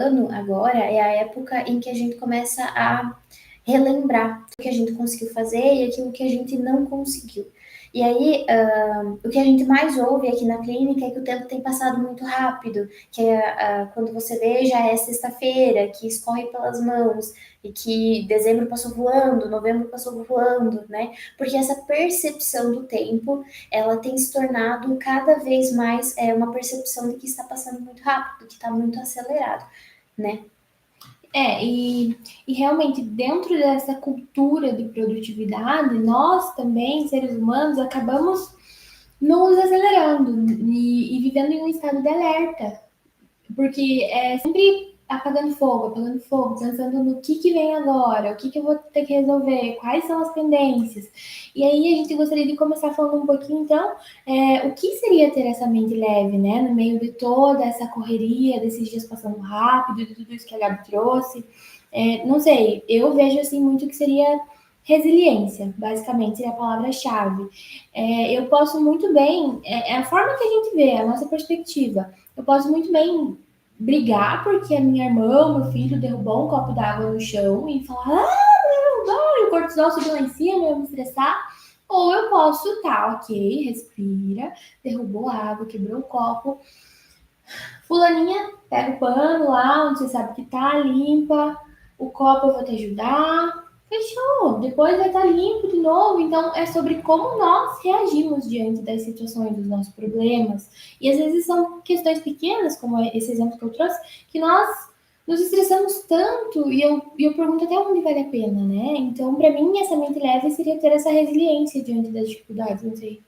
ano agora é a época em que a gente começa a relembrar o que a gente conseguiu fazer e aquilo que a gente não conseguiu. E aí, o que a gente mais ouve aqui na clínica é que o tempo tem passado muito rápido, que quando você vê já é sexta-feira, que escorre pelas mãos, e que dezembro passou voando, novembro passou voando, né? Porque essa percepção do tempo, ela tem se tornado cada vez mais uma percepção de que está passando muito rápido, que está muito acelerado, né? E realmente dentro dessa cultura de produtividade, nós também, seres humanos, acabamos nos acelerando e vivendo em um estado de alerta, porque é sempre apagando fogo, pensando no que vem agora, o que eu vou ter que resolver, quais são as pendências. E aí a gente gostaria de começar falando um pouquinho, então, o que seria ter essa mente leve, né? No meio de toda essa correria, desses dias passando rápido, de tudo isso que a Gabi trouxe. Não sei, eu vejo assim muito que seria resiliência, basicamente, seria a palavra-chave. Eu posso muito bem, é a forma que a gente vê, a nossa perspectiva. Eu posso muito bem brigar porque a minha irmã, meu filho, derrubou um copo d'água no chão e falar, derrubou, e o cortisol subiu lá em cima, eu me estressar. Ou eu posso, tá, ok, respira, derrubou a água, quebrou o copo. Fulaninha, pega o pano lá, onde você sabe que tá, limpa, o copo eu vou te ajudar. Fechou, depois vai estar limpo de novo. Então, é sobre como nós reagimos diante das situações, dos nossos problemas. E às vezes são questões pequenas, como esse exemplo que eu trouxe, que nós nos estressamos tanto e eu pergunto até onde vale a pena, né? Então, para mim, essa mente leve seria ter essa resiliência diante das dificuldades, não sei.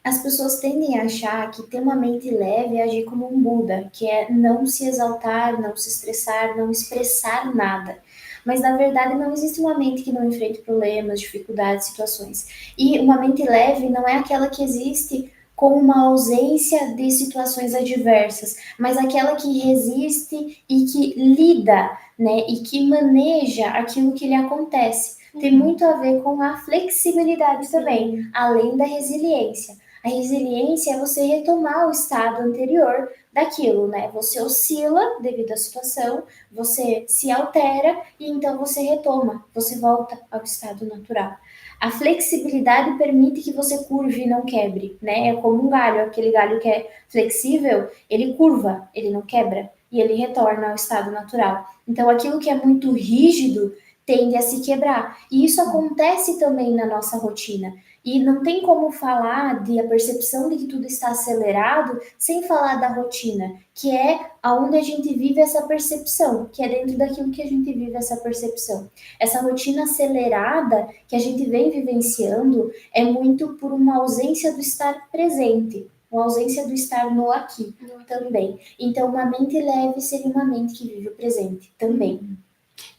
As pessoas tendem a achar que ter uma mente leve é agir como um Buda, que é não se exaltar, não se estressar, não expressar nada. Mas na verdade não existe uma mente que não enfrente problemas, dificuldades, situações. E uma mente leve não é aquela que existe com uma ausência de situações adversas, mas aquela que resiste e que lida, né, e que maneja aquilo que lhe acontece. Tem muito a ver com a flexibilidade também, além da resiliência. A resiliência é você retomar o estado anterior daquilo, né? Você oscila devido à situação, você se altera e então você retoma, você volta ao estado natural. A flexibilidade permite que você curve e não quebre, né? É como um galho, aquele galho que é flexível, ele curva, ele não quebra e ele retorna ao estado natural. Então, aquilo que é muito rígido tende a se quebrar. E isso acontece também na nossa rotina. E não tem como falar de a percepção de que tudo está acelerado sem falar da rotina, que é aonde a gente vive essa percepção, que é dentro daquilo que a gente vive essa percepção. Essa rotina acelerada que a gente vem vivenciando é muito por uma ausência do estar presente, uma ausência do estar no aqui também. Então, uma mente leve seria uma mente que vive o presente também.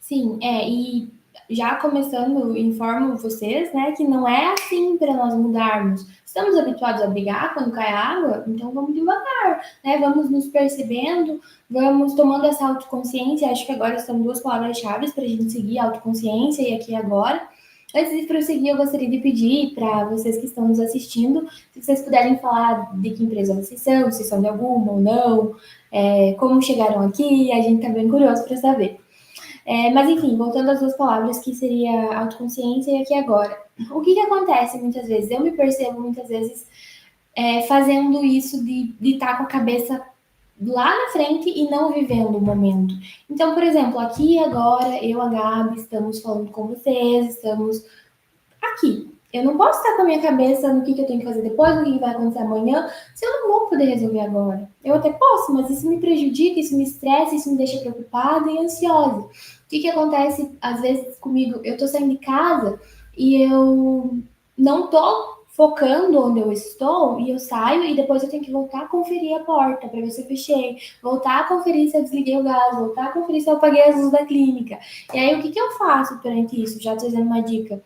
Sim, e já começando, informo vocês, né, que não é assim para nós mudarmos. Estamos habituados a brigar quando cai água, então vamos devagar, né? Vamos nos percebendo, vamos tomando essa autoconsciência. Acho que agora são duas palavras-chave para a gente seguir: autoconsciência e aqui e agora. Antes de prosseguir, eu gostaria de pedir para vocês que estão nos assistindo, se vocês puderem falar de que empresa vocês são, se são de alguma ou não, como chegaram aqui, a gente está bem curioso para saber. Mas enfim, voltando às duas palavras, que seria autoconsciência e aqui e agora. O que acontece muitas vezes? Eu me percebo muitas vezes fazendo isso de estar com a cabeça lá na frente e não vivendo o momento. Então, por exemplo, aqui e agora, eu e a Gabi estamos falando com vocês, estamos aqui. Eu não posso estar com a minha cabeça no que eu tenho que fazer depois, no que vai acontecer amanhã, se eu não vou poder resolver agora. Eu até posso, mas isso me prejudica, isso me estressa, isso me deixa preocupada e ansiosa. O que acontece às vezes comigo? Eu tô saindo de casa e eu não tô focando onde eu estou e eu saio e depois eu tenho que voltar a conferir a porta para ver se eu fechei, voltar a conferir se eu desliguei o gás, voltar a conferir se eu apaguei as luzes da clínica. E aí o que eu faço perante isso? Já tô dando uma dica.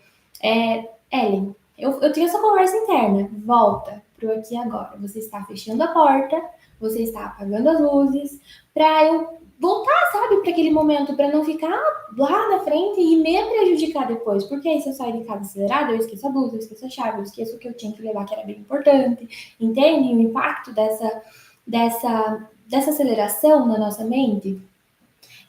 Ellen, eu tenho essa conversa interna. Volta pro aqui e agora. Você está fechando a porta, você está apagando as luzes, para eu voltar, sabe, para aquele momento, para não ficar lá na frente e me prejudicar depois. Porque aí se eu sair de casa acelerada, eu esqueço a blusa, eu esqueço a chave, eu esqueço o que eu tinha que levar, que era bem importante. Entende o impacto dessa aceleração na nossa mente?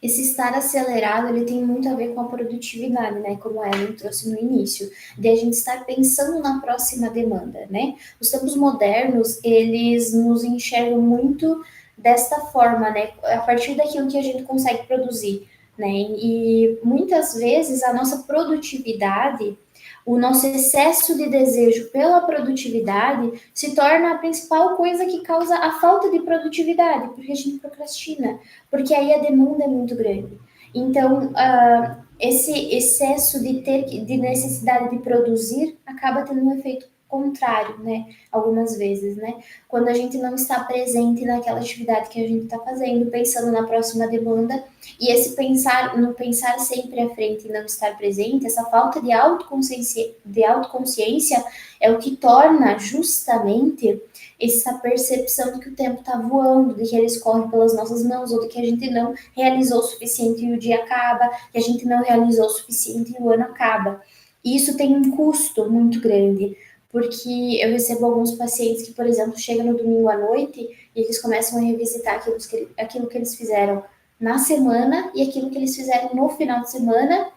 Esse estar acelerado, ele tem muito a ver com a produtividade, né? Como a Ellen trouxe no início, de a gente estar pensando na próxima demanda, né? Os tempos modernos, eles nos enxergam muito desta forma, né? A partir daquilo que a gente consegue produzir, né? E muitas vezes a nossa produtividade, o nosso excesso de desejo pela produtividade se torna a principal coisa que causa a falta de produtividade, porque a gente procrastina, porque aí a demanda é muito grande. Então, esse excesso de necessidade de produzir acaba tendo um efeito contrário, né? Algumas vezes, né? Quando a gente não está presente naquela atividade que a gente está fazendo, pensando na próxima demanda, e esse pensar, no pensar sempre à frente e não estar presente, essa falta de autoconsciência é o que torna justamente essa percepção de que o tempo está voando, de que ele escorre pelas nossas mãos, ou de que a gente não realizou o suficiente e o dia acaba, que a gente não realizou o suficiente e o ano acaba. E isso tem um custo muito grande, porque eu recebo alguns pacientes que, por exemplo, chegam no domingo à noite e eles começam a revisitar aquilo que eles fizeram na semana e aquilo que eles fizeram no final de semana,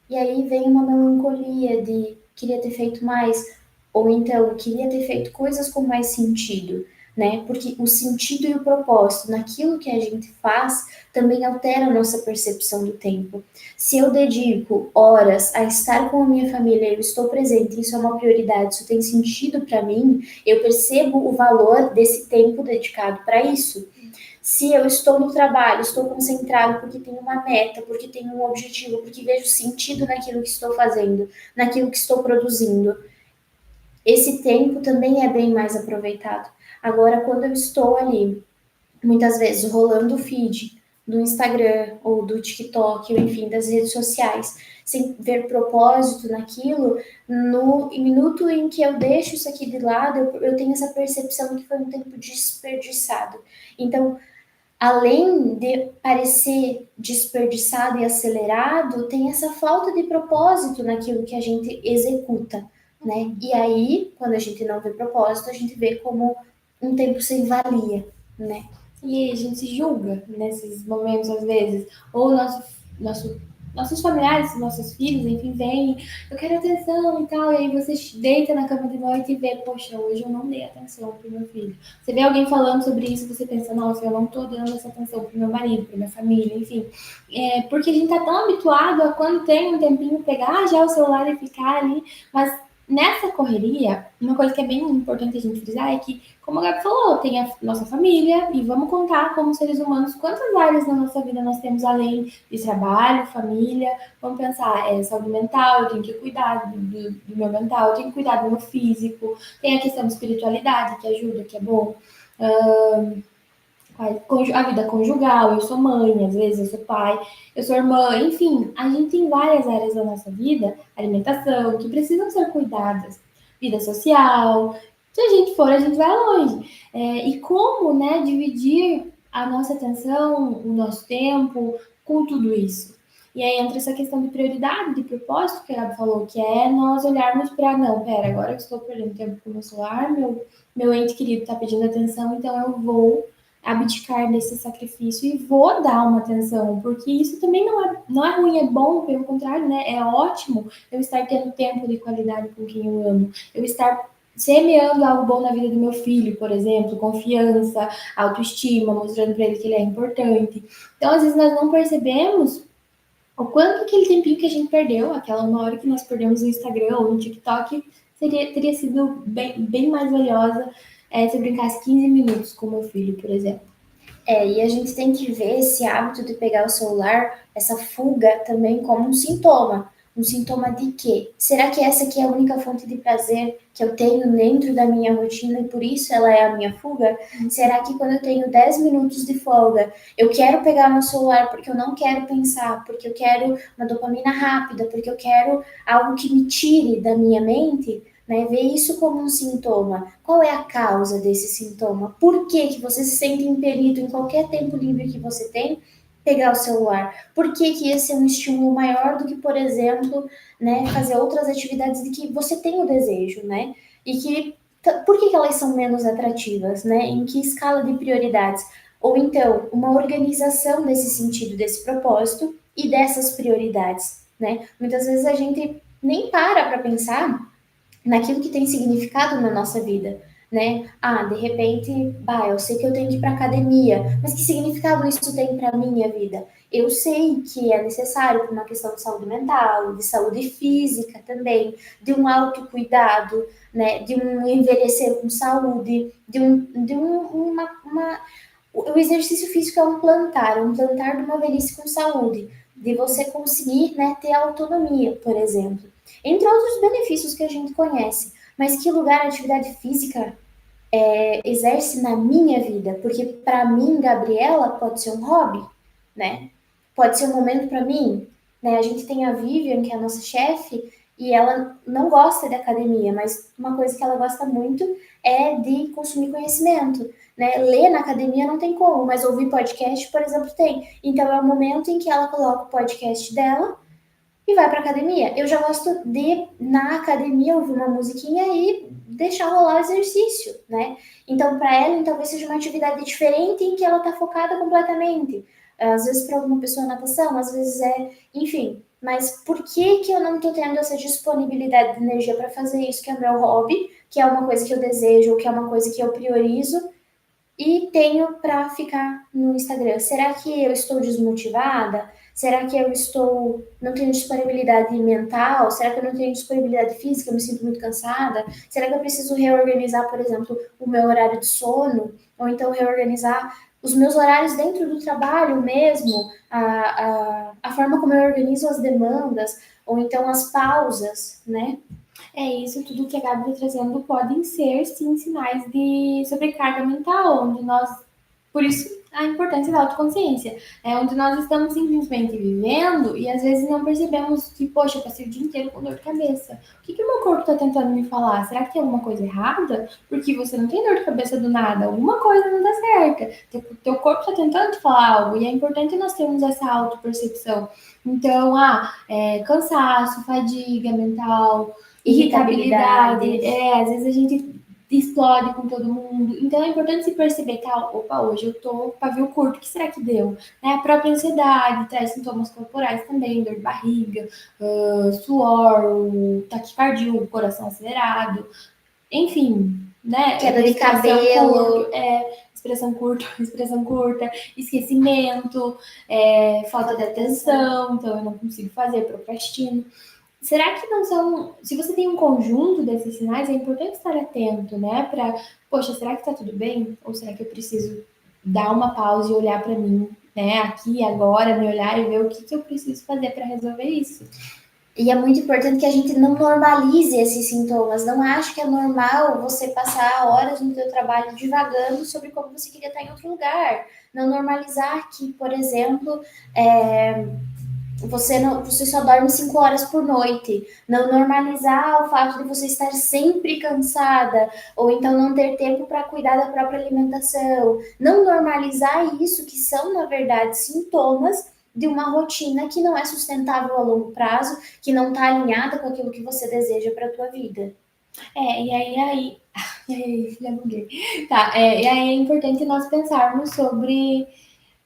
e aí vem uma melancolia de queria ter feito mais, ou então queria ter feito coisas com mais sentido, né? Porque o sentido e o propósito naquilo que a gente faz também altera a nossa percepção do tempo. Se eu dedico horas a estar com a minha família, eu estou presente, isso é uma prioridade, isso tem sentido para mim, eu percebo o valor desse tempo dedicado para isso. Se eu estou no trabalho, estou concentrado porque tenho uma meta, porque tenho um objetivo, porque vejo sentido naquilo que estou fazendo, naquilo que estou produzindo, esse tempo também é bem mais aproveitado. Agora, quando eu estou ali, muitas vezes rolando o feed do Instagram ou do TikTok, ou enfim, das redes sociais, sem ver propósito naquilo, no minuto em que eu deixo isso aqui de lado, eu tenho essa percepção que foi um tempo desperdiçado. Então, além de parecer desperdiçado e acelerado, tem essa falta de propósito naquilo que a gente executa, né? E aí, quando a gente não vê propósito, a gente vê como um tempo sem valia, né? E a gente se julga nesses momentos, às vezes. Ou nosso, nossos familiares, nossos filhos, enfim, vêm, eu quero atenção e tal. E aí você deita na cama de noite e vê, poxa, hoje eu não dei atenção pro meu filho. Você vê alguém falando sobre isso, você pensa, nossa, eu não tô dando essa atenção pro meu marido, pra minha família, enfim. Porque a gente tá tão habituado a quando tem um tempinho pegar já o celular e ficar ali, mas nessa correria, uma coisa que é bem importante a gente frisar é que, como a Gabi falou, tem a nossa família e vamos contar como seres humanos quantas áreas na nossa vida nós temos além de trabalho, família. Vamos pensar, saúde mental, eu tenho que cuidar do meu mental, eu tenho que cuidar do meu físico, tem a questão de espiritualidade que ajuda, que é bom. A vida conjugal, eu sou mãe, às vezes eu sou pai, eu sou irmã, enfim, a gente tem várias áreas da nossa vida, alimentação, que precisam ser cuidadas, vida social, se a gente for, a gente vai longe. E como, né, dividir a nossa atenção, o nosso tempo com tudo isso? E aí entra essa questão de prioridade, de propósito, que a Gabi falou, que é nós olharmos para, não, pera, agora que estou perdendo tempo com o meu celular, meu ente querido está pedindo atenção, então eu vou abdicar desse sacrifício e vou dar uma atenção, porque isso também não é ruim, é bom, pelo contrário, né? É ótimo eu estar tendo tempo de qualidade com quem eu amo, eu estar semeando algo bom na vida do meu filho, por exemplo, confiança, autoestima, mostrando para ele que ele é importante. Então, às vezes, nós não percebemos o quanto aquele tempinho que a gente perdeu, aquela uma hora que nós perdemos no Instagram ou no TikTok, teria sido bem mais valiosa se eu brincasse 15 minutos com meu filho, por exemplo. E a gente tem que ver esse hábito de pegar o celular, essa fuga também como um sintoma. Um sintoma de quê? Será que essa aqui é a única fonte de prazer que eu tenho dentro da minha rotina e por isso ela é a minha fuga? Será que quando eu tenho 10 minutos de folga, eu quero pegar meu celular porque eu não quero pensar, porque eu quero uma dopamina rápida, porque eu quero algo que me tire da minha mente? Né? Ver isso como um sintoma. Qual é a causa desse sintoma? Por que, que você se sente impelido em qualquer tempo livre que você tem pegar o celular? Por que, que esse é um estímulo maior do que, por exemplo, né, fazer outras atividades de que você tem o desejo, né? E que por que, que elas são menos atrativas, né? Em que escala de prioridades? Ou então, uma organização desse sentido, desse propósito e dessas prioridades, né? Muitas vezes a gente nem para pensar naquilo que tem significado na nossa vida, né? Ah, de repente, bah, eu sei que eu tenho que ir para academia, mas que significado isso tem para minha vida? Eu sei que é necessário para uma questão de saúde mental, de saúde física também, de um autocuidado, né? De um envelhecer com saúde, o exercício físico é um plantar de uma velhice com saúde, de você conseguir, né, ter autonomia, por exemplo. Entre outros benefícios que a gente conhece. Mas que lugar a atividade física exerce na minha vida? Porque para mim, Gabriela, pode ser um hobby, né? Pode ser um momento para mim, né? A gente tem a Vivian, que é a nossa chefe, e ela não gosta de academia, mas uma coisa que ela gosta muito é de consumir conhecimento, né? Ler na academia não tem como, mas ouvir podcast, por exemplo, tem. Então é o momento em que ela coloca o podcast dela e vai para academia. Eu já gosto de, na academia, ouvir uma musiquinha e deixar rolar o exercício, né? Então, para ela, talvez seja uma atividade diferente em que ela está focada completamente. Às vezes, para alguma pessoa, natação, às vezes enfim. Mas por que que eu não estou tendo essa disponibilidade de energia para fazer isso, que é o meu hobby, que é uma coisa que eu desejo, ou que é uma coisa que eu priorizo, e tenho para ficar no Instagram? Será que eu estou desmotivada? Será que eu não tenho disponibilidade mental? Será que eu não tenho disponibilidade física? Eu me sinto muito cansada? Será que eu preciso reorganizar, por exemplo, o meu horário de sono? Ou então reorganizar os meus horários dentro do trabalho mesmo? A forma como eu organizo as demandas? Ou então as pausas, né? Isso tudo que a Gabi está trazendo podem ser, sim, sinais de sobrecarga mental, onde nós, por isso a importância da autoconsciência, é onde nós estamos simplesmente vivendo e às vezes não percebemos que, poxa, eu passei o dia inteiro com dor de cabeça. O que o meu corpo está tentando me falar? Será que tem alguma coisa errada? Porque você não tem dor de cabeça do nada, alguma coisa não dá certa. Teu corpo está tentando te falar algo e é importante nós termos essa autopercepção. Então, cansaço, fadiga mental, Irritabilidade. irritabilidade, às vezes a gente explode com todo mundo. Então é importante se perceber que, opa, hoje eu tô pavio curto, o que será que deu? Né? A própria ansiedade traz sintomas corporais também, dor de barriga, suor, taquicardia, o coração acelerado, enfim, né? Queda de cabelo. Expressão curta, esquecimento, falta de atenção, então eu não consigo fazer, procrastino. Será que não são. Se você tem um conjunto desses sinais, é importante estar atento, né? Para, poxa, será que tá tudo bem? Ou será que eu preciso dar uma pausa e olhar para mim, né? Aqui, agora, me olhar e ver o que eu preciso fazer para resolver isso? E é muito importante que a gente não normalize esses sintomas. Não ache que é normal você passar horas no seu trabalho divagando sobre como você queria estar em outro lugar. Não normalizar que, por exemplo, você só dorme 5 horas por noite. Não normalizar o fato de você estar sempre cansada, ou então não ter tempo para cuidar da própria alimentação. Não normalizar isso, que são, na verdade, sintomas de uma rotina que não é sustentável a longo prazo, que não está alinhada com aquilo que você deseja para a tua vida. Já buguei. Tá, e aí é importante nós pensarmos sobre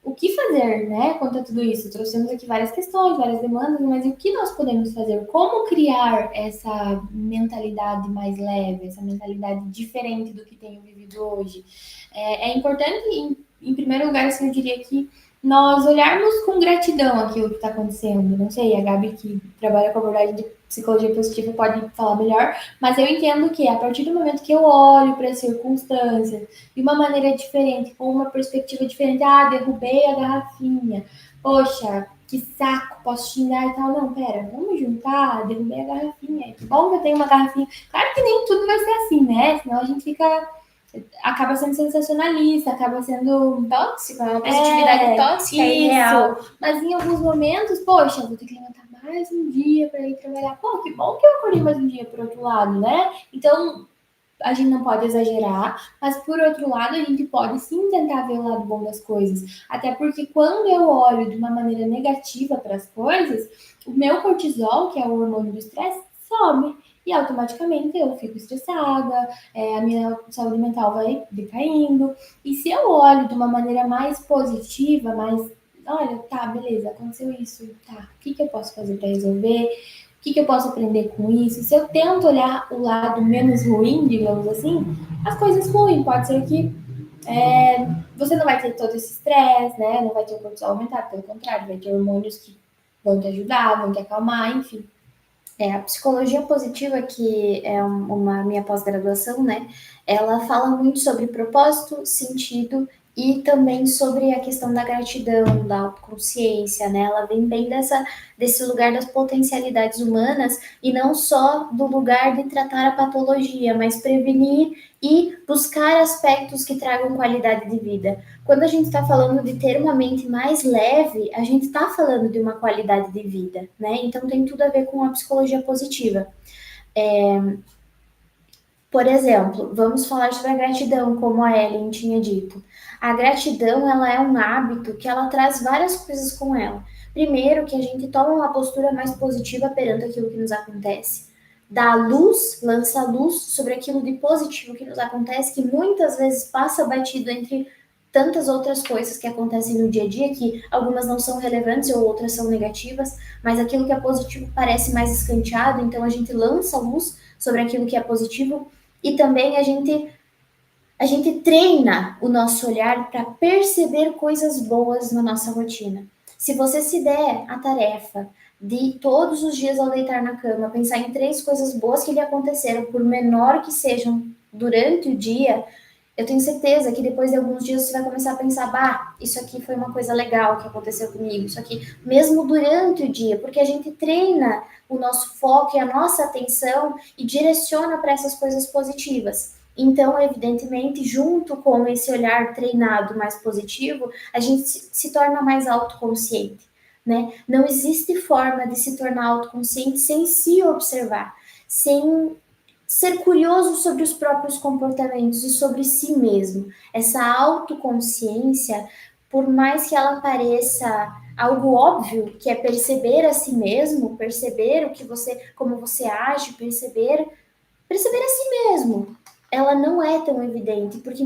o que fazer, né, quanto a tudo isso? Trouxemos aqui várias questões, várias demandas, mas o que nós podemos fazer? Como criar essa mentalidade mais leve, essa mentalidade diferente do que tenho vivido hoje? É importante, em primeiro lugar, assim, eu diria que nós olharmos com gratidão aquilo que está acontecendo. Não sei, a Gabi, que trabalha com abordagem de psicologia positiva, pode falar melhor, mas eu entendo que a partir do momento que eu olho para as circunstâncias de uma maneira diferente, com uma perspectiva diferente, derrubei a garrafinha, poxa, que saco, posso xingar e tal. Não, pera, vamos juntar, derrubei a garrafinha. Que bom que eu tenho uma garrafinha. Claro que nem tudo vai ser assim, né? Senão a gente acaba sendo sensacionalista, acaba sendo tóxico, é uma positividade tóxica e real. Mas em alguns momentos, poxa, vou ter que levantar mais um dia para ir trabalhar. Pô, que bom que eu acordei mais um dia por outro lado, né? Então, a gente não pode exagerar, mas por outro lado, a gente pode sim tentar ver o lado bom das coisas. Até porque quando eu olho de uma maneira negativa para as coisas, o meu cortisol, que é o hormônio do estresse, sobe. e automaticamente eu fico estressada, a minha saúde mental vai decaindo. E se eu olho de uma maneira mais positiva, mais, olha, tá, beleza, aconteceu isso, tá, o que que eu posso fazer para resolver? O que que eu posso aprender com isso? Se eu tento olhar o lado menos ruim, digamos assim, as coisas fluem. Pode ser que você não vai ter todo esse estresse, né? Não vai ter o cortisol aumentado, pelo contrário, vai ter hormônios que vão te ajudar, vão te acalmar, enfim. A psicologia positiva, que é uma minha pós-graduação, né? Ela fala muito sobre propósito, sentido e também sobre a questão da gratidão, da autoconsciência, né? Ela vem bem desse lugar das potencialidades humanas e não só do lugar de tratar a patologia, mas prevenir e buscar aspectos que tragam qualidade de vida. Quando a gente está falando de ter uma mente mais leve, a gente está falando de uma qualidade de vida, né? Então tem tudo a ver com a psicologia positiva. Por exemplo, vamos falar sobre a gratidão, como a Ellen tinha dito. A gratidão, ela é um hábito que ela traz várias coisas com ela. Primeiro, que a gente toma uma postura mais positiva perante aquilo que nos acontece. Dá luz, lança luz sobre aquilo de positivo que nos acontece, que muitas vezes passa batido entre tantas outras coisas que acontecem no dia a dia, que algumas não são relevantes ou outras são negativas, mas aquilo que é positivo parece mais escanteado, então a gente lança luz sobre aquilo que é positivo e também a gente treina o nosso olhar para perceber coisas boas na nossa rotina. Se você se der a tarefa de todos os dias ao deitar na cama pensar em 3 coisas boas que lhe aconteceram, por menor que sejam durante o dia, eu tenho certeza que depois de alguns dias você vai começar a pensar, bah, isso aqui foi uma coisa legal que aconteceu comigo, isso aqui, mesmo durante o dia, porque a gente treina o nosso foco e a nossa atenção e direciona para essas coisas positivas. Então, evidentemente, junto com esse olhar treinado mais positivo, a gente se torna mais autoconsciente, né? Não existe forma de se tornar autoconsciente sem se observar, sem ser curioso sobre os próprios comportamentos e sobre si mesmo. Essa autoconsciência, por mais que ela pareça algo óbvio, que é perceber a si mesmo, perceber o que você, como você age, perceber a si mesmo, ela não é tão evidente, porque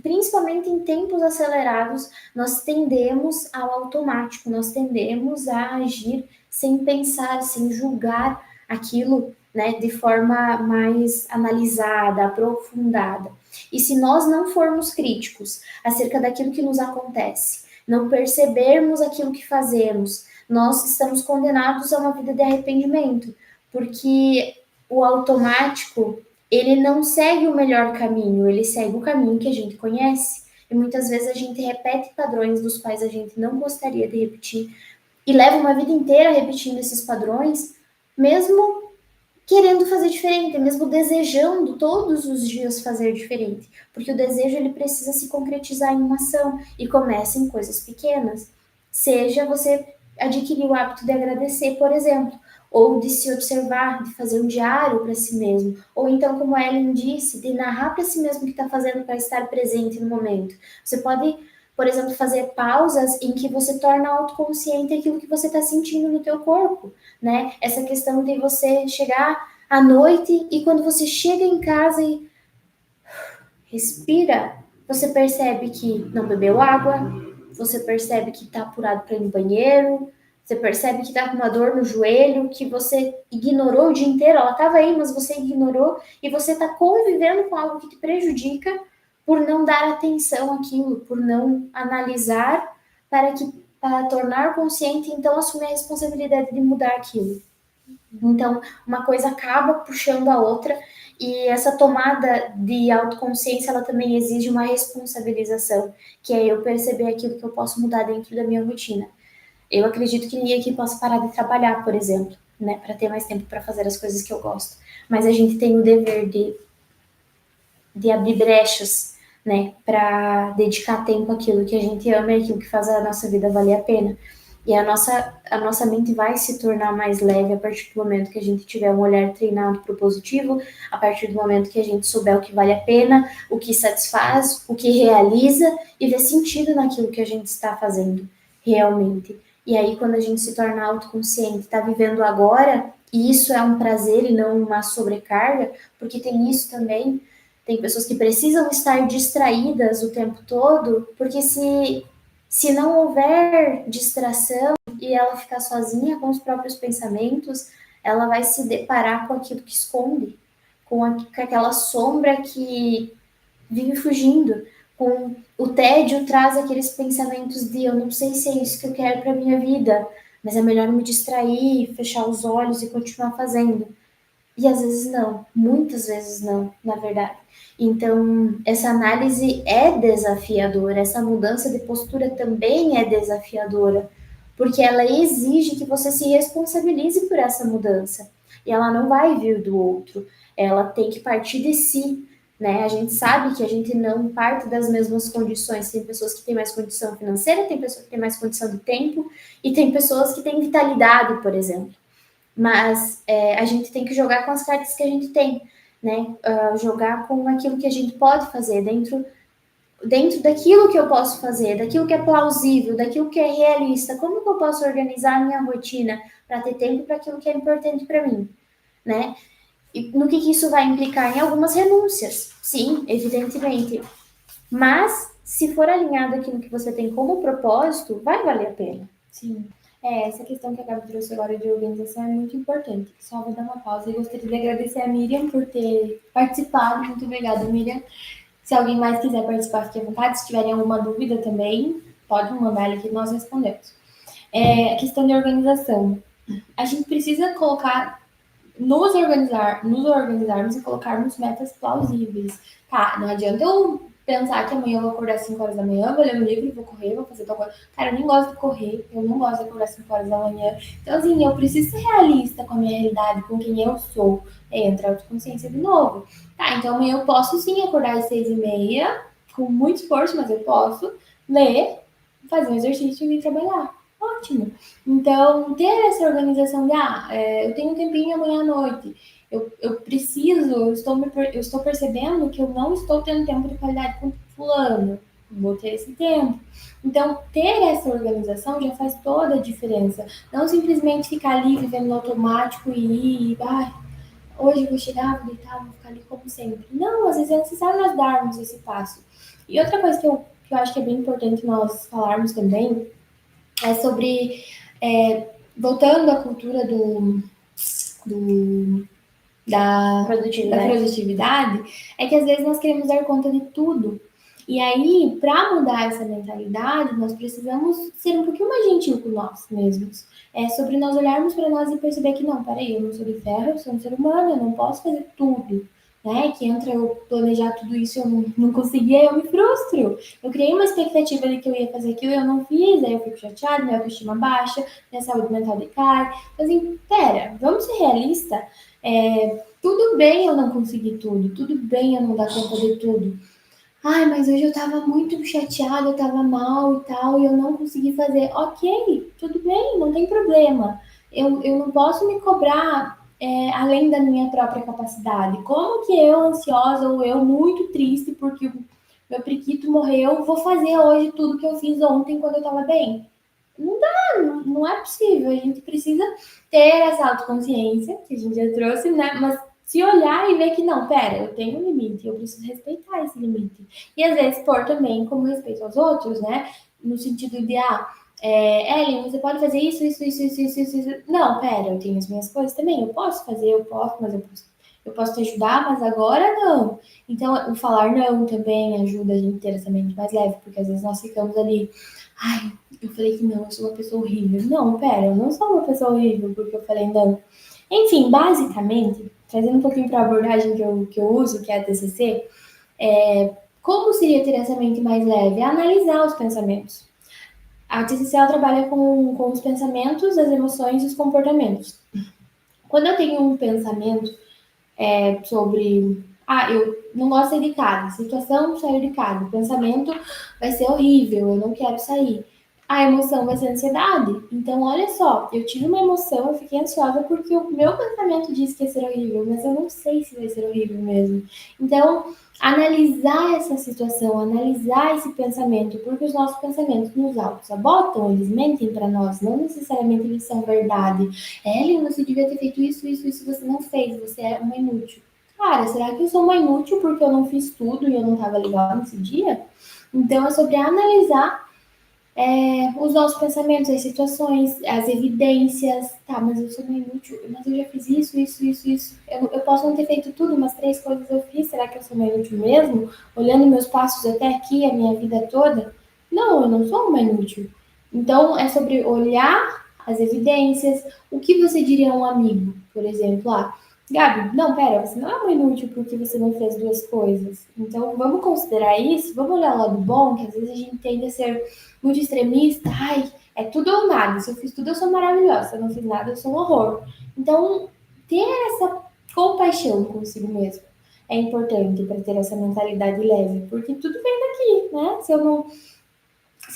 principalmente em tempos acelerados, nós tendemos ao automático, nós tendemos a agir sem pensar, sem julgar aquilo, né, de forma mais analisada, aprofundada. E se nós não formos críticos acerca daquilo que nos acontece, não percebermos aquilo que fazemos, nós estamos condenados a uma vida de arrependimento, porque o automático, ele não segue o melhor caminho, ele segue o caminho que a gente conhece. E muitas vezes a gente repete padrões dos quais a gente não gostaria de repetir e leva uma vida inteira repetindo esses padrões, mesmo querendo fazer diferente, mesmo desejando todos os dias fazer diferente, porque o desejo ele precisa se concretizar em uma ação e começa em coisas pequenas. Seja você adquirir o hábito de agradecer, por exemplo, ou de se observar, de fazer um diário para si mesmo, ou então, como a Ellen disse, de narrar para si mesmo o que está fazendo para estar presente no momento. Você pode, por exemplo, fazer pausas em que você torna autoconsciente aquilo que você está sentindo no teu corpo, né? Essa questão de você chegar à noite e quando você chega em casa e respira, você percebe que não bebeu água, você percebe que está apurado para ir no banheiro, você percebe que está com uma dor no joelho, que você ignorou o dia inteiro, ela estava aí, mas você ignorou, e você está convivendo com algo que te prejudica por não dar atenção àquilo, por não analisar para tornar consciente e então assumir a responsabilidade de mudar aquilo. Então, uma coisa acaba puxando a outra e essa tomada de autoconsciência, ela também exige uma responsabilização, que é eu perceber aquilo que eu posso mudar dentro da minha rotina. Eu acredito que ninguém aqui possa parar de trabalhar, por exemplo, né, para ter mais tempo para fazer as coisas que eu gosto. Mas a gente tem o dever de abrir brechas, né, para dedicar tempo àquilo que a gente ama e aquilo que faz a nossa vida valer a pena. E a nossa mente vai se tornar mais leve a partir do momento que a gente tiver um olhar treinado para o positivo, a partir do momento que a gente souber o que vale a pena, o que satisfaz, o que realiza e ver sentido naquilo que a gente está fazendo realmente. E aí, quando a gente se torna autoconsciente, está vivendo agora, e isso é um prazer e não uma sobrecarga, porque tem isso também, tem pessoas que precisam estar distraídas o tempo todo, porque se não houver distração e ela ficar sozinha com os próprios pensamentos, ela vai se deparar com aquilo que esconde, com aquela sombra que vive fugindo. Com o tédio traz aqueles pensamentos de eu não sei se é isso que eu quero para minha vida, mas é melhor me distrair, fechar os olhos e continuar fazendo. E às vezes não, muitas vezes não, na verdade. Então, essa análise é desafiadora, essa mudança de postura também é desafiadora, porque ela exige que você se responsabilize por essa mudança. E ela não vai vir do outro, ela tem que partir de si, né? A gente sabe que a gente não parte das mesmas condições. Tem pessoas que têm mais condição financeira, tem pessoas que têm mais condição de tempo, e tem pessoas que têm vitalidade, por exemplo. Mas a gente tem que jogar com as cartas que a gente tem, né? Jogar com aquilo que a gente pode fazer dentro daquilo que eu posso fazer, daquilo que é plausível, daquilo que é realista. Como que eu posso organizar a minha rotina para ter tempo para aquilo que é importante para mim, né? E no que isso vai implicar? Em algumas renúncias, sim, evidentemente. Mas se for alinhado aquilo que você tem como propósito, vai valer a pena. Sim. Essa questão que a Gabi trouxe agora de organização é muito importante. Só vou dar uma pausa e gostaria de agradecer a Miriam por ter participado. Muito obrigada, Miriam. Se alguém mais quiser participar, fique à vontade. Se tiverem alguma dúvida também, pode mandar ali que nós respondemos. A questão de organização. A gente precisa nos organizarmos e colocarmos metas plausíveis. Tá, não adianta eu pensar que amanhã eu vou acordar às 5 horas da manhã, vou ler um livro, vou correr, vou fazer tal coisa. Cara, eu nem gosto de correr, eu não gosto de acordar às 5 horas da manhã. Então, assim, eu preciso ser realista com a minha realidade, com quem eu sou. Entra a autoconsciência de novo. Tá, então amanhã eu posso sim acordar às 6h30, com muito esforço, mas eu posso ler, fazer um exercício e vir trabalhar. Ótimo. Então, ter essa organização de, eu tenho um tempinho amanhã à noite, eu preciso, eu estou percebendo que eu não estou tendo tempo de qualidade com fulano, vou ter esse tempo. Então, ter essa organização já faz toda a diferença. Não simplesmente ficar ali vivendo no automático e ir, hoje eu vou chegar, vou deitar, vou ficar ali como sempre. Não, às vezes é necessário nós darmos esse passo. E outra coisa que eu acho que é bem importante nós falarmos também é sobre, voltando à cultura da produtividade, é que às vezes nós queremos dar conta de tudo. E aí, para mudar essa mentalidade, nós precisamos ser um pouquinho mais gentil com nós mesmos. É sobre nós olharmos para nós e perceber que não, peraí, eu não sou de ferro, eu sou um ser humano, eu não posso fazer tudo. Né? Que entra eu planejar tudo isso e eu não conseguia, eu me frustro. Eu criei uma expectativa de que eu ia fazer aquilo e eu não fiz, aí eu fico chateada, minha autoestima baixa, minha saúde mental decai. Então, assim, pera, vamos ser realistas. Tudo bem eu não conseguir tudo bem eu não dar conta de tudo. Ai, mas hoje eu tava muito chateada, eu tava mal e tal, e eu não consegui fazer. Ok, tudo bem, não tem problema. Eu não posso me cobrar além da minha própria capacidade. Como que eu, ansiosa ou eu muito triste porque o meu periquito morreu, vou fazer hoje tudo que eu fiz ontem quando eu tava bem? Não dá, não é possível. A gente precisa ter essa autoconsciência, que a gente já trouxe, né? Mas se olhar e ver que não, pera, eu tenho um limite, eu preciso respeitar esse limite. E às vezes pôr também como respeito aos outros, né? No sentido de, Ellen, você pode fazer isso. Não, pera, eu tenho as minhas coisas também, eu posso fazer, mas eu posso te ajudar, mas agora não. Então, o falar não também ajuda a gente a ter essa mente mais leve, porque às vezes nós ficamos ali, ai, eu falei que não, eu sou uma pessoa horrível. Não, pera, eu não sou uma pessoa horrível porque eu falei não. Enfim, basicamente, trazendo um pouquinho para a abordagem que eu uso, que é a TCC, como seria ter essa mente mais leve? É analisar os pensamentos. A TCC ela trabalha com os pensamentos, as emoções e os comportamentos. Quando eu tenho um pensamento sobre, eu não gosto de sair de casa, situação sair de casa, o pensamento vai ser horrível, eu não quero sair. a emoção vai ser ansiedade. Então, olha só, eu tive uma emoção, eu fiquei ansiosa porque o meu pensamento disse que ia ser horrível, mas eu não sei se vai ser horrível mesmo. Então, analisar essa situação, analisar esse pensamento, porque os nossos pensamentos nos auto-sabotam, eles mentem para nós, não necessariamente eles são verdade. Ellen, você devia ter feito isso, isso, isso, você não fez, você é uma inútil. Cara, será que eu sou uma inútil porque eu não fiz tudo e eu não estava legal nesse dia? Então, é sobre analisar os nossos pensamentos, as situações, as evidências. Tá, mas eu sou uma inútil, mas eu já fiz isso, isso, isso, isso. Eu posso não ter feito tudo, mas 3 coisas eu fiz. Será que eu sou uma inútil mesmo? Olhando meus passos até aqui, a minha vida toda? Não, eu não sou uma inútil. Então, é sobre olhar as evidências. O que você diria a um amigo, por exemplo? Ah, Gabi, não, pera, você não é uma inútil porque você não fez 2 coisas. Então, vamos considerar isso, vamos olhar o lado bom, que às vezes a gente tende a ser muito extremista, ai, é tudo ou nada. Se eu fiz tudo, eu sou maravilhosa. Se eu não fiz nada, eu sou um horror. Então, ter essa compaixão consigo mesmo é importante para ter essa mentalidade leve, porque tudo vem daqui, né? Se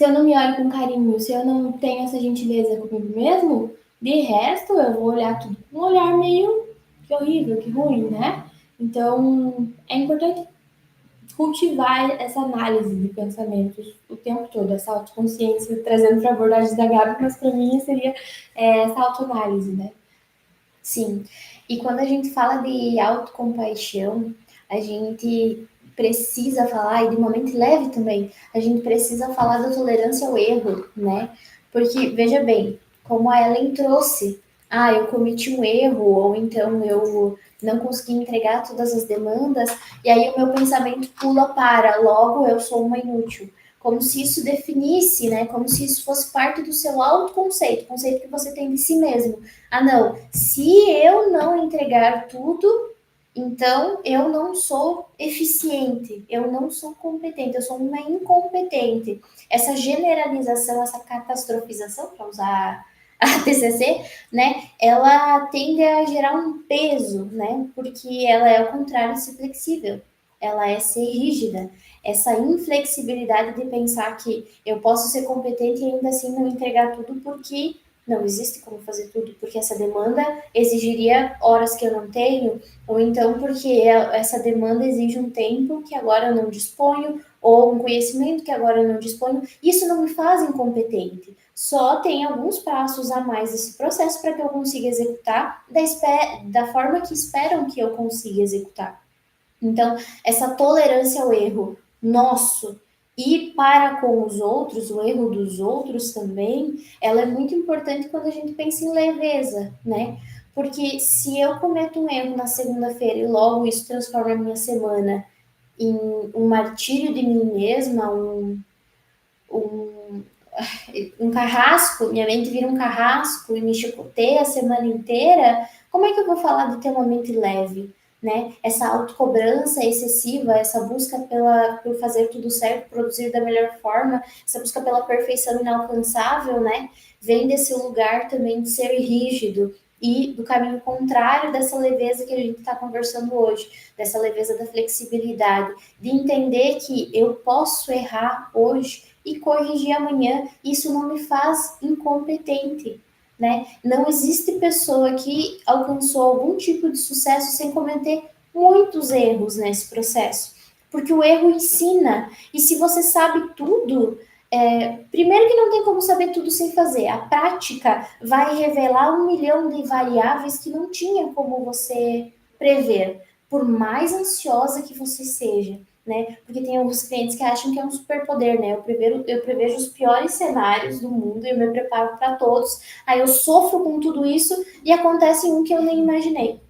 eu não me olho com carinho, se eu não tenho essa gentileza comigo mesmo, de resto eu vou olhar tudo com um olhar meio que horrível, que ruim, né? Então, é importante cultivar essa análise de pensamentos o tempo todo, essa autoconsciência, trazendo para a abordagem da Gabi, mas para mim seria essa autoanálise, né? Sim. E quando a gente fala de autocompaixão, a gente precisa falar, e de momento leve também, a gente precisa falar da tolerância ao erro, né? Porque, veja bem, como a Ellen trouxe, eu cometi um erro, ou então eu não consegui entregar todas as demandas, e aí o meu pensamento pula para, logo eu sou uma inútil. Como se isso definisse, né? Como se isso fosse parte do seu autoconceito, o conceito que você tem de si mesmo. Não, se eu não entregar tudo, então eu não sou eficiente, eu não sou competente, eu sou uma incompetente. Essa generalização, essa catastrofização, para usar a TCC, né, ela tende a gerar um peso, né, porque ela é ao contrário de ser flexível, ela é ser rígida. Essa inflexibilidade de pensar que eu posso ser competente e ainda assim não entregar tudo porque não existe como fazer tudo, porque essa demanda exigiria horas que eu não tenho, ou então porque essa demanda exige um tempo que agora eu não disponho, ou um conhecimento que agora eu não disponho. Isso não me faz incompetente. Só tem alguns passos a mais nesse processo para que eu consiga executar da forma que esperam que eu consiga executar. Então, essa tolerância ao erro nosso e para com os outros, o erro dos outros também, ela é muito importante quando a gente pensa em leveza, né? Porque se eu cometo um erro na segunda-feira e logo isso transforma a minha semana em um martírio de mim mesma, um, um carrasco, minha mente vira um carrasco e me chicoteia a semana inteira, como é que eu vou falar de ter uma mente leve? Né? Essa autocobrança excessiva, essa busca por fazer tudo certo, produzir da melhor forma, essa busca pela perfeição inalcançável, né? Vem desse lugar também de ser rígido e do caminho contrário dessa leveza que a gente está conversando hoje, dessa leveza da flexibilidade, de entender que eu posso errar hoje e corrigir amanhã. Isso não me faz incompetente, né? Não existe pessoa que alcançou algum tipo de sucesso sem cometer muitos erros nesse processo, porque o erro ensina. E se você sabe tudo, primeiro que não tem como saber tudo sem fazer. A prática vai revelar 1 milhão de variáveis que não tinha como você prever, por mais ansiosa que você seja, né? Porque tem alguns clientes que acham que é um superpoder, né? Eu prevejo os piores cenários do mundo e eu me preparo para todos. Aí eu sofro com tudo isso e acontece um que eu nem imaginei.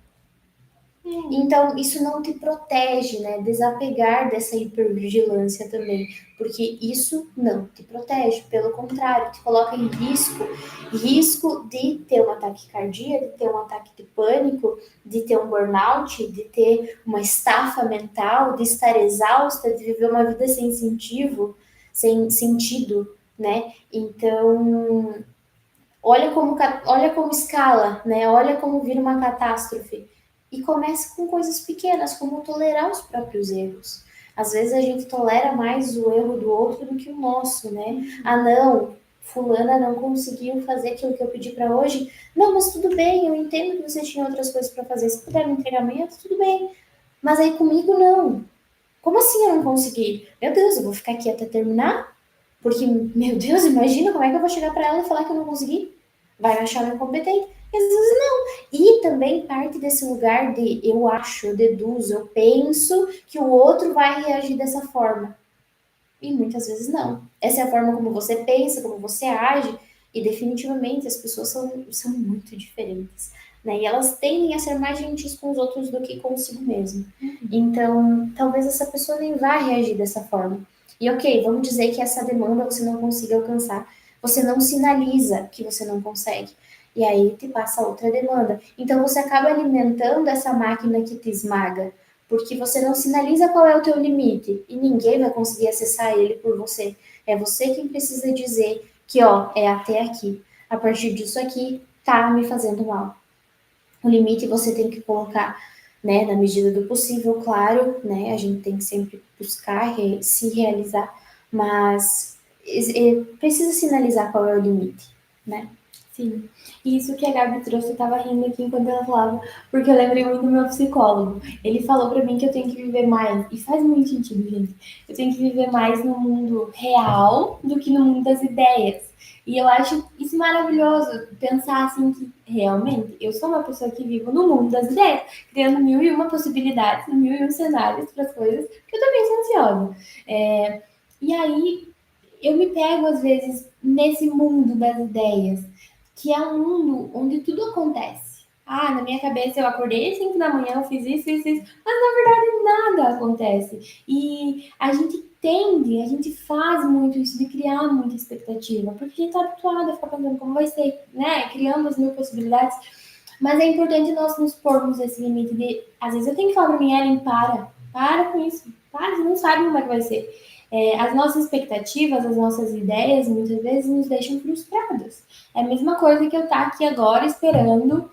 Então, isso não te protege, né? Desapegar dessa hipervigilância também, porque isso não te protege, pelo contrário, te coloca em risco de ter um ataque cardíaco, de ter um ataque de pânico, de ter um burnout, de ter uma estafa mental, de estar exausta, de viver uma vida sem incentivo, sem sentido, né? Então, olha como escala, né? Olha como vira uma catástrofe. E comece com coisas pequenas, como tolerar os próprios erros. Às vezes a gente tolera mais o erro do outro do que o nosso, né? Não, fulana não conseguiu fazer aquilo que eu pedi para hoje. Não, mas tudo bem, eu entendo que você tinha outras coisas para fazer. Se puder me entregar amanhã, tudo bem. Mas aí comigo não. Como assim eu não consegui? Meu Deus, eu vou ficar aqui até terminar? Porque, meu Deus, imagina como é que eu vou chegar para ela e falar que eu não consegui? Vai me achar eu incompetente. Às vezes não. E também parte desse lugar de eu acho, eu deduzo, eu penso que o outro vai reagir dessa forma. E muitas vezes não. Essa é a forma como você pensa, como você age, e definitivamente as pessoas são muito diferentes. Né? E elas tendem a ser mais gentis com os outros do que consigo mesmo. Então, talvez essa pessoa nem vá reagir dessa forma. E ok, vamos dizer que essa demanda você não consiga alcançar. Você não sinaliza que você não consegue. E aí te passa outra demanda. Então você acaba alimentando essa máquina que te esmaga porque você não sinaliza qual é o teu limite e ninguém vai conseguir acessar ele por você. É você quem precisa dizer que, ó, é até aqui. A partir disso aqui, tá me fazendo mal. O limite você tem que colocar, né, na medida do possível, claro, né? A gente tem que sempre buscar se realizar, mas precisa sinalizar qual é o limite, né? Sim, e isso que a Gabi trouxe, eu tava rindo aqui enquanto ela falava, porque eu lembrei muito do meu psicólogo. Ele falou pra mim que eu tenho que viver mais, e faz muito sentido, gente. Eu tenho que viver mais no mundo real do que no mundo das ideias. E eu acho isso maravilhoso, pensar assim que realmente eu sou uma pessoa que vivo no mundo das ideias, criando mil e uma possibilidades, mil e um cenários para as coisas, porque eu também sou ansiosa. E aí eu me pego às vezes nesse mundo das ideias que é um mundo onde tudo acontece. Ah, na minha cabeça eu acordei às 5 da manhã, eu fiz isso, mas na verdade nada acontece. E a gente tende, a gente faz muito isso de criar muita expectativa, porque a gente está habituado a ficar pensando como vai ser, né? Criando as mil possibilidades. Mas é importante nós nos pormos esse limite de. Às vezes eu tenho que falar pra minha Ellen, para com isso, para, você não sabe como é que vai ser. As nossas expectativas, as nossas ideias, muitas vezes nos deixam frustradas. É a mesma coisa que eu estar aqui agora esperando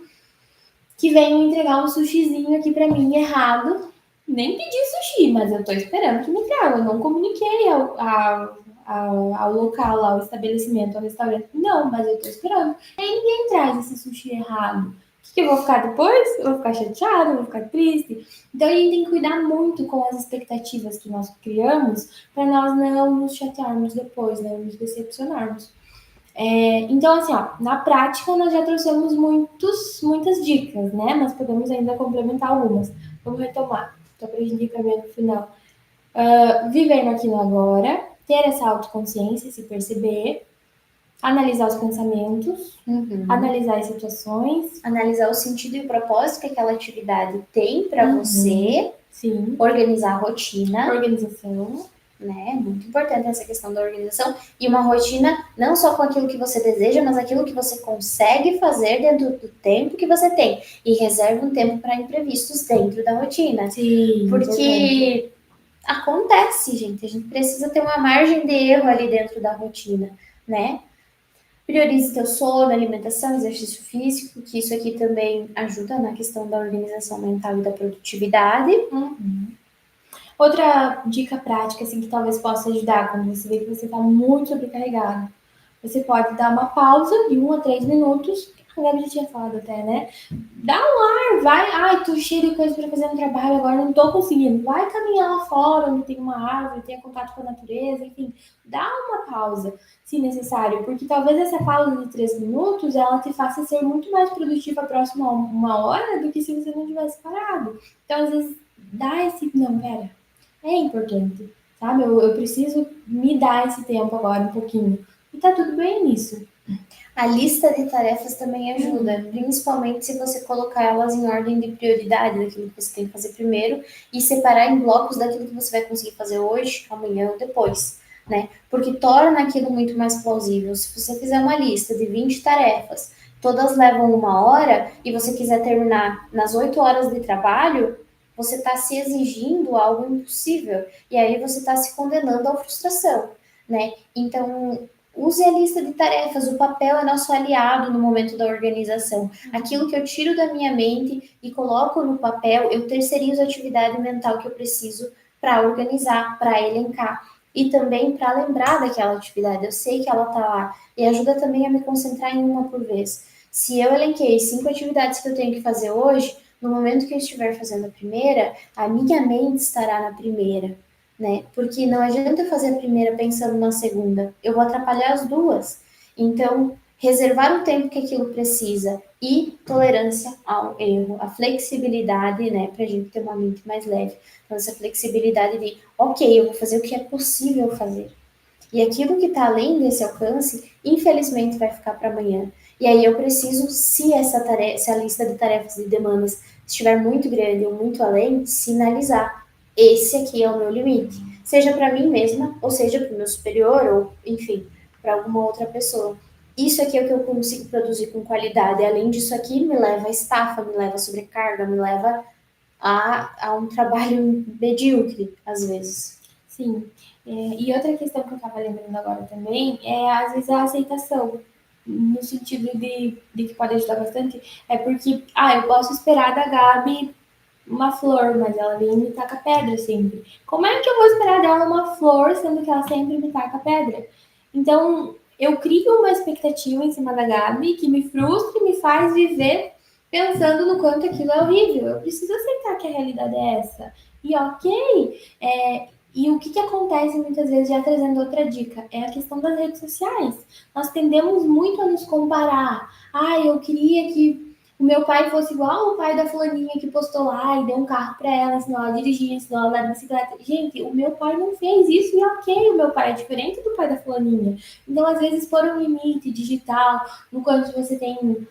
que venham entregar um sushizinho aqui para mim errado. Nem pedi sushi, mas eu tô esperando que me tragam. Eu não comuniquei ao local lá, ao estabelecimento, ao restaurante. Não, mas eu tô esperando. Aí ninguém traz esse sushi errado. O que eu vou ficar depois? Eu vou ficar chateada, eu vou ficar triste. Então a gente tem que cuidar muito com as expectativas que nós criamos para nós não nos chatearmos depois, não nos decepcionarmos. Então, assim, ó, na prática nós já trouxemos muitas dicas, né? Mas podemos ainda complementar algumas. Vamos retomar, só para a gente ir caminhando no final. Viver no aqui no agora, ter essa autoconsciência, se perceber, analisar os pensamentos, analisar as situações, analisar o sentido e o propósito que aquela atividade tem para você, sim, organizar a rotina, organização, né? Muito importante essa questão da organização e uma rotina não só com aquilo que você deseja, mas aquilo que você consegue fazer dentro do tempo que você tem e reserva um tempo para imprevistos dentro da rotina. sim, porque acontece, gente, a gente precisa ter uma margem de erro ali dentro da rotina, né? Priorize teu sono, alimentação, exercício físico, que isso aqui também ajuda na questão da organização mental e da produtividade. Outra dica prática, assim, que talvez possa ajudar quando você vê que você está muito sobrecarregado. Você pode dar uma pausa de 1 a 3 minutos, a Gabi já tinha falado até, né? Dá um ar, vai, ai, tô cheio de coisa para fazer no trabalho agora, não tô conseguindo. Vai caminhar lá fora, onde tem uma árvore, tenha contato com a natureza, enfim. Dá uma pausa, se necessário, porque talvez essa pausa de 3 minutos, ela te faça ser muito mais produtiva próximo a 1 hora do que se você não tivesse parado. Então, às vezes, dá esse, não, pera, é importante, sabe? Eu preciso me dar esse tempo agora um pouquinho. E tá tudo bem nisso. A lista de tarefas também ajuda, principalmente se você colocar elas em ordem de prioridade, daquilo que você tem que fazer primeiro, e separar em blocos daquilo que você vai conseguir fazer hoje, amanhã ou depois, né? Porque torna aquilo muito mais plausível. Se você fizer uma lista de 20 tarefas, todas levam 1 hora, e você quiser terminar nas 8 horas de trabalho, você está se exigindo algo impossível, e aí você está se condenando à frustração, né? Então, use a lista de tarefas, o papel é nosso aliado no momento da organização. Aquilo que eu tiro da minha mente e coloco no papel, eu terceirizo a atividade mental que eu preciso para organizar, para elencar. e também para lembrar daquela atividade. Eu sei que ela está lá e ajuda também a me concentrar em uma por vez. Se eu elenquei 5 atividades que eu tenho que fazer hoje, no momento que eu estiver fazendo a primeira, a minha mente estará na primeira, né? Porque não adianta eu fazer a primeira pensando na segunda, eu vou atrapalhar as duas. Então, reservar o tempo que aquilo precisa e tolerância ao erro, a flexibilidade, né, para a gente ter uma mente mais leve. Então, essa flexibilidade de, ok, eu vou fazer o que é possível fazer. E aquilo que está além desse alcance, infelizmente, vai ficar para amanhã. E aí eu preciso, se essa tarefa, se a lista de tarefas e demandas estiver muito grande ou muito além, sinalizar. Esse aqui é o meu limite. Seja para mim mesma, ou seja para o meu superior, ou, enfim, para alguma outra pessoa. Isso aqui é o que eu consigo produzir com qualidade. Além disso aqui, me leva a estafa, me leva a sobrecarga, me leva a um trabalho medíocre, às vezes. Sim. E outra questão que eu estava lembrando agora também é, às vezes, a aceitação, no sentido de que pode ajudar bastante, é porque, eu posso esperar da Gabi uma flor, mas ela vem e me taca pedra sempre. Como é que eu vou esperar dela uma flor, sendo que ela sempre me taca pedra? Então, eu crio uma expectativa em cima da Gabi que me frustra e me faz viver pensando no quanto aquilo é horrível. Eu preciso aceitar que a realidade é essa. E ok, e o que acontece muitas vezes, já trazendo outra dica, é a questão das redes sociais. Nós tendemos muito a nos comparar. Eu queria que o meu pai fosse igual o pai da fulaninha que postou lá e deu um carro para ela, ensinou ela a dirigir, ensinou ela a andar de bicicleta. Gente, o meu pai não fez isso e ok, o meu pai é diferente do pai da fulaninha. Então, às vezes, pôr um limite digital no quanto você tem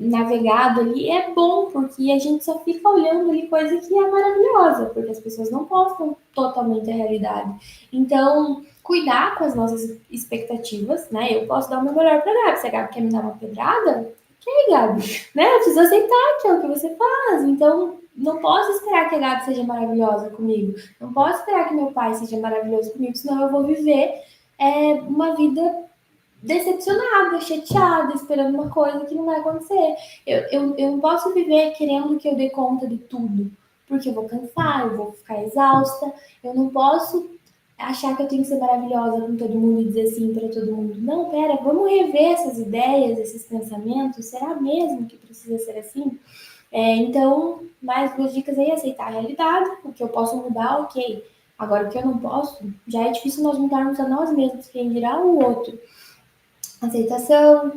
navegado ali é bom, porque a gente só fica olhando ali coisa que é maravilhosa, porque as pessoas não postam totalmente a realidade. Então, cuidar com as nossas expectativas, né? Eu posso dar o meu melhor pra Gabi. Se a Gabi quer me dar uma pedrada, ok, Gabi, né? Eu preciso aceitar que é o que você faz. Então, não posso esperar que a Gabi seja maravilhosa comigo. Não posso esperar que meu pai seja maravilhoso comigo, senão eu vou viver uma vida decepcionada, chateada, esperando uma coisa que não vai acontecer. Eu não posso viver querendo que eu dê conta de tudo, porque eu vou cansar, eu vou ficar exausta. Eu não posso achar que eu tenho que ser maravilhosa com todo mundo e dizer sim para todo mundo. Não, pera, vamos rever essas ideias, esses pensamentos. Será mesmo que precisa ser assim? Então, mais 2 dicas aí: aceitar a realidade, o que eu posso mudar, ok. Agora, o que eu não posso, já é difícil nós mudarmos a nós mesmos, quem dirá o outro. Aceitação,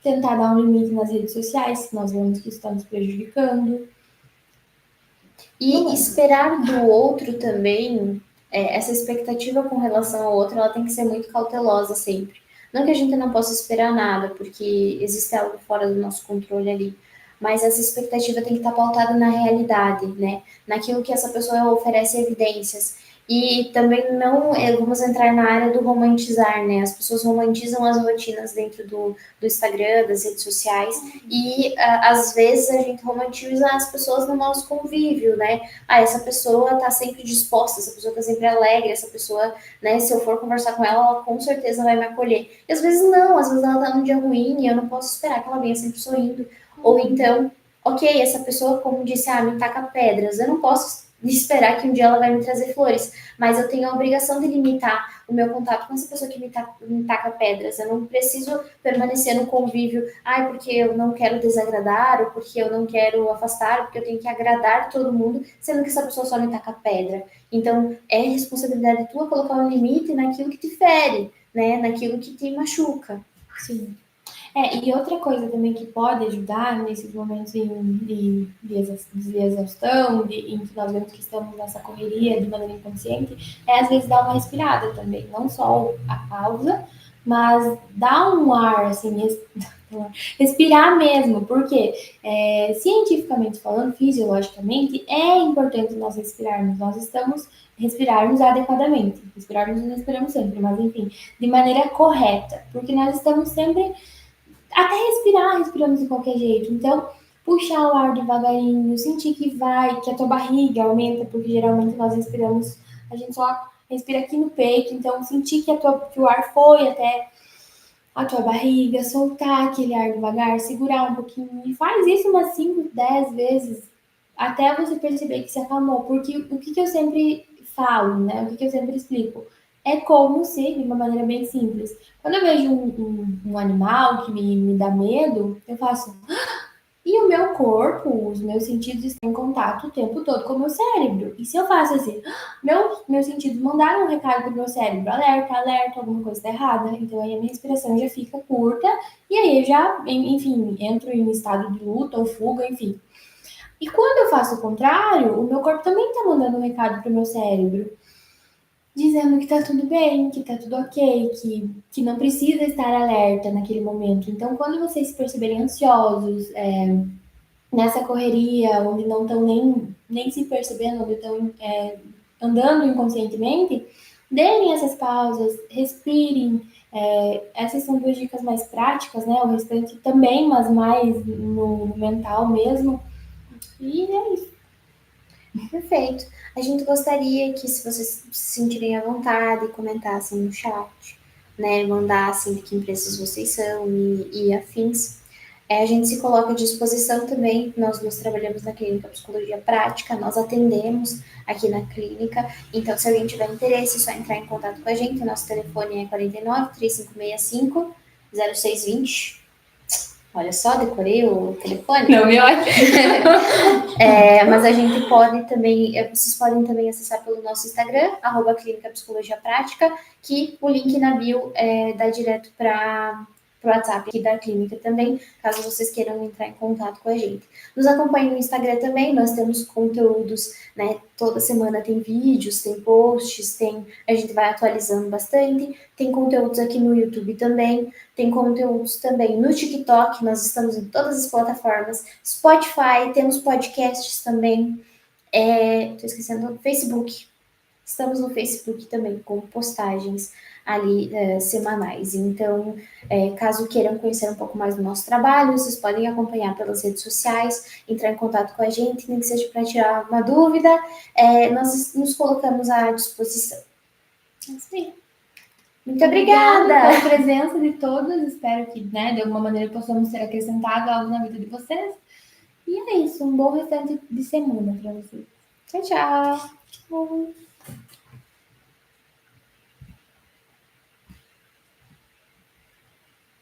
tentar dar um limite nas redes sociais, se nós vemos que está nos prejudicando. E esperar do outro também, essa expectativa com relação ao outro, ela tem que ser muito cautelosa sempre. Não que a gente não possa esperar nada, porque existe algo fora do nosso controle ali, mas essa expectativa tem que estar pautada na realidade, né? Naquilo que essa pessoa oferece evidências. E também não, vamos entrar na área do romantizar, né? As pessoas romantizam as rotinas dentro do Instagram, das redes sociais, e às vezes a gente romantiza as pessoas no nosso convívio, né? Essa pessoa tá sempre disposta, essa pessoa tá sempre alegre, essa pessoa, né, se eu for conversar com ela, ela com certeza vai me acolher. E às vezes não, às vezes ela tá num dia ruim e eu não posso esperar que ela venha sempre sorrindo. Ou então, ok, essa pessoa, como disse, me taca pedras, eu não posso esperar que um dia ela vai me trazer flores, mas eu tenho a obrigação de limitar o meu contato com essa pessoa que me taca pedras. Eu não preciso permanecer no convívio, porque eu não quero desagradar, ou porque eu não quero afastar, ou porque eu tenho que agradar todo mundo, sendo que essa pessoa só me taca pedra. Então, é responsabilidade tua colocar um limite naquilo que te fere, né? Naquilo que te machuca. Sim. E outra coisa também que pode ajudar nesses momentos de exaustão, em que nós vemos que estamos nessa correria de maneira inconsciente, é às vezes dar uma respirada também, não só a pausa, mas dar um ar, assim, respirar mesmo, porque cientificamente falando, fisiologicamente, é importante nós respirarmos, nós estamos respirarmos adequadamente, respirarmos não respiramos sempre, mas enfim, de maneira correta, porque nós estamos sempre até respirar, respiramos de qualquer jeito. Então, puxar o ar devagarinho, sentir que vai, que a tua barriga aumenta, porque geralmente nós respiramos, a gente só respira aqui no peito, então sentir que o ar foi até a tua barriga, soltar aquele ar devagar, segurar um pouquinho, e faz isso umas 5, 10 vezes, até você perceber que se acalmou, porque o que eu sempre falo, né? O que eu sempre explico? É como se, de uma maneira bem simples, quando eu vejo um animal que me dá medo, eu faço. E o meu corpo, os meus sentidos estão em contato o tempo todo com o meu cérebro. E se eu faço assim, meus sentidos mandaram um recado pro meu cérebro, alerta, alerta, alguma coisa está errada. Então aí a minha respiração já fica curta e aí eu já, enfim, entro em estado de luta ou fuga, enfim. E quando eu faço o contrário, o meu corpo também está mandando um recado pro meu cérebro, dizendo que tá tudo bem, que tá tudo ok, que não precisa estar alerta naquele momento. Então, quando vocês se perceberem ansiosos, nessa correria, onde não estão nem se percebendo, onde estão andando inconscientemente, deem essas pausas, respirem. Essas são duas dicas mais práticas, né? O restante também, mas mais no mental mesmo. E é isso. Perfeito. A gente gostaria que, se vocês se sentirem à vontade, comentassem no chat, né? Mandassem de que empresas vocês são e afins. A gente se coloca à disposição também. Nós duas trabalhamos na clínica Psicologia Prática, nós atendemos aqui na clínica. Então, se alguém tiver interesse, é só entrar em contato com a gente. O nosso telefone é 49 3565 0620. Olha só, decorei o telefone. Não me olhe. Mas a gente pode também, vocês podem também acessar pelo nosso Instagram, @Clínica Psicologia Prática, que o link na bio dá direto para o WhatsApp aqui da clínica também, caso vocês queiram entrar em contato com a gente. Nos acompanhe no Instagram também, nós temos conteúdos, né? Toda semana tem vídeos, tem posts, a gente vai atualizando bastante, tem conteúdos aqui no YouTube também, tem conteúdos também no TikTok, nós estamos em todas as plataformas, Spotify, temos podcasts também, tô esquecendo, Facebook. Estamos no Facebook também, com postagens ali semanais. Então, caso queiram conhecer um pouco mais do nosso trabalho, vocês podem acompanhar pelas redes sociais, entrar em contato com a gente, nem que seja para tirar uma dúvida, nós nos colocamos à disposição. Sim. Muito obrigada pela presença de todos. Espero que, né, de alguma maneira possamos ter acrescentado algo na vida de vocês. E é isso. Um bom restante de semana para vocês. Tchau, tchau.